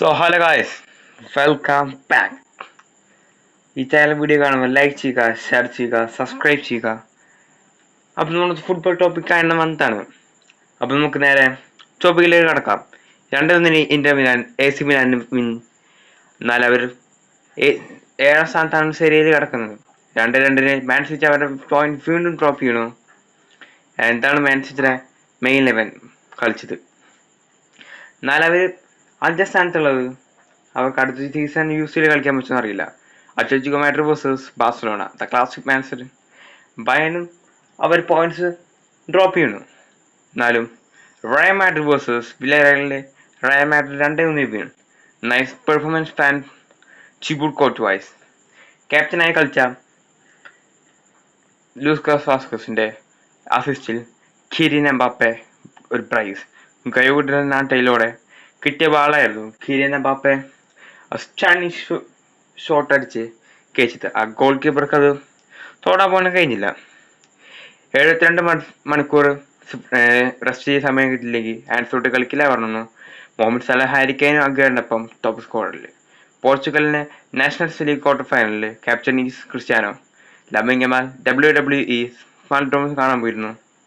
Hello guys, welcome back. ഈ channel video കാണുമ്പോൾ like ചെയ്യുക, ഷെയർ ചെയ്യുക, സബ്സ്ക്രൈബ് ചെയ്യുക. അപ്പോൾ നമ്മൾ ഫുട്ബോൾ ടോപ്പിക് ആയിരുന്ന മന്താണ്. അപ്പോൾ നമുക്ക് നേരെ ടോപ്പിക്കിലേക്ക് കടക്കാം. 2-1 ഇന്റർ മിലാൻ AC മിലാൻ എന്നാൽ അവർ 7ാം സ്ഥാനത്താണ് സെരിയയിൽ കിടക്കുന്നത്. 2-2 മാൻ സിറ്റി അവരുടെ പോയിന്റ് വീണ്ടും ഡ്രോപ്പ് ചെയ്യണു. എന്താണ് മാൻ സിറ്റിയുടെ മെയിൻ 11 കളിച്ചത്? എന്നാൽ അവർ 5ാം സ്ഥാനത്തുള്ളത്. അവർക്ക് അടുത്ത സീസൺ UCL കളിക്കാൻ പറ്റുമെന്ന് അറിയില്ല. Atletico Madrid versus Barcelona, the classic match. ബയനും അവർ പോയിന്റ്സ് ഡ്രോപ്പ് ചെയ്യുന്നു. എന്നാലും റയൽ മാഡ്രിഡ് വേഴ്സസ് വില്ലറിയലിലെ റയൽ മാഡ്രിഡ് 2-1 വീണു. നൈസ് പെർഫോമൻസ് ഫാൻ ചിബുട്ട് കോർട്ട്വൈസ്. ക്യാപ്റ്റനായി കളിച്ച ലൂക്കാസ് വാസ്കസിന്റെ അസിസ്റ്റിൽ കിലിയൻ എംബാപ്പെ ഒരു പ്രൈസ് കഴിവുള്ള നാട്ടയിലൂടെ കിട്ടിയ ബാളായിരുന്നു. കിലിയൻ എംബാപ്പെ സ്റ്റാനിഷ് ഷോട്ട് അടിച്ച് കേച്ചത്. ആ ഗോൾ കീപ്പർക്ക് അത് തൊടാൻ പോകാൻ കഴിഞ്ഞില്ല. 72 മണിക്കൂർ റെസ്റ്റ് ചെയ്ത സമയം കിട്ടില്ലെങ്കിൽ ആൻസോട്ട് കളിക്കില്ല പറഞ്ഞു മുഹമ്മദ് സലാഹ്. ഹാരി കെയ്ൻ അഗ്ഗറിനൊപ്പം ടോപ്പ് സ്കോററിൽ. പോർച്ചുഗലിന്റെ നാഷണൽസ് ലീഗ് ക്വാർട്ടർ ഫൈനലിൽ captain is Cristiano. Lamine Yamal WWE സ്മാൾ ഡ്രോംസ് കാണാൻ പോയിരുന്നു.